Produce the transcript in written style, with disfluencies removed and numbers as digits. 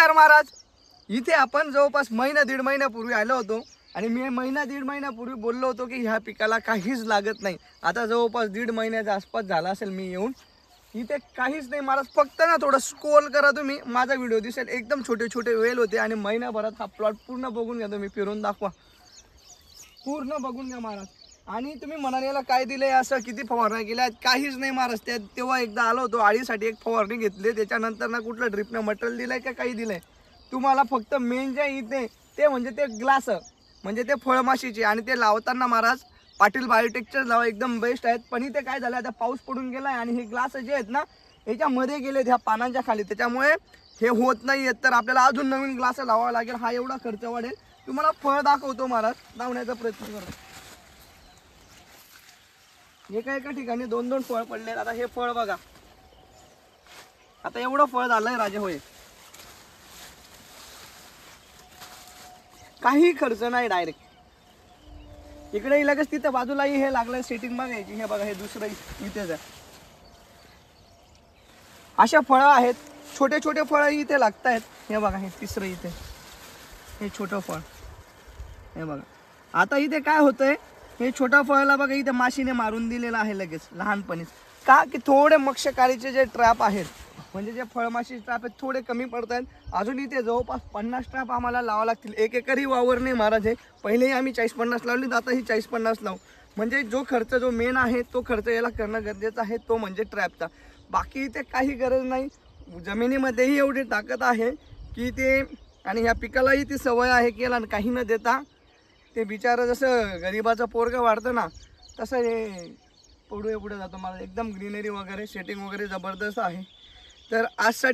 नमस्कार महाराज. इथे आपण जवळपास महिना दीड महिन्यापूर्वी आलो होतो आणि मी महिना दीड महिन्यापूर्वी बोललो होतो की ह्या पिकाला काहीच लागत नाही. आता जवळपास दीड महिन्याच्या आसपास झाला असेल मी येऊन. इथे काहीच नाही महाराज. फक्त ना थोडं स्क्रोल करा तुम्ही, माझा व्हिडिओ दिसेल. एकदम छोटे छोटे वेल होते आणि महिनाभरात हा प्लॉट पूर्ण बघून घ्या तुम्ही, फिरून दाखवा, पूर्ण बघून घ्या महाराज. आणि तुम्ही म्हणाल याला काय दिलंय, असं किती फवारण्या केल्या? काहीच नाही महाराज. तेव्हा एकदा आलो होतो, आळीसाठी एक फवारणी घेतली, त्याच्यानंतर ना कुठलं ड्रिपनं मटेरियल दिलंय का काही दिलंय? तुम्हाला फक्त मेन जे इथे ते म्हणजे ते ग्लास, म्हणजे ते फळमाशीचे, आणि ते लावताना महाराज पाटील बायोटेकचे लावा, एकदम बेस्ट आहेत. पण इथे काय झालं, आता पाऊस पडून गेलाय आणि हे ग्लास जे आहेत ना याच्यामध्ये गेलेत ह्या पानांच्या खाली, त्याच्यामुळे हे होत नाही आहेत. तर आपल्याला अजून नवीन ग्लास लावावा लागेल. हा एवढा खर्च वाढेल. तुम्हाला फळ दाखवतो महाराज, लावण्याचा प्रयत्न करा. एका एका ठिकाणी दोन दोन फळ पडले. आता हे फळ बघा, आता एवढं फळ झालंय राजे होय. काही खर्च नाही, डायरेक्ट इकडे लगेच तिथे बाजूलाही हे लागलंय सेटिंग बघायची. हे बघा, हे दुसरं इथेच आहे. अशा फळं आहेत, छोटे छोटे फळं इथे लागत आहेत. हे बघा, हे तिसरं इथे हे छोटं फळ, हे बघा. आता इथे काय होतंय, हे छोटा फळाला बघा इथे माशीने मारून दिलेलं आहे लगेच लहानपणीच. का की थोडे मक्षकारीचे जे ट्रॅप आहेत, म्हणजे जे फळमाशी ट्रॅप आहेत, थोडे कमी पडत आहेत. अजून इथे जवळपास 50 ट्रॅप आम्हाला लावा लागतील. एक एकरही वावर नाही महाराज हे. पहिलेही आम्ही 40-50 लावली, आता ही 40-50 लावू. म्हणजे जो खर्च जो मेन आहे तो खर्च याला करणं गरजेचं आहे, तो म्हणजे ट्रॅपचा. बाकी इथे काही गरज नाही. जमिनीमध्येही एवढी ताकद आहे की ते, आणि ह्या पिकालाही ती सवय आहे की याला काही न देता ते बिचारा, जसं गरीबाचं पोरगं वाढतं ना तसं हे पुढे पुढे जातो. मला एकदम ग्रीनरी वगैरे सेटिंग वगैरे जबरदस्त आहे. तर आजसाठी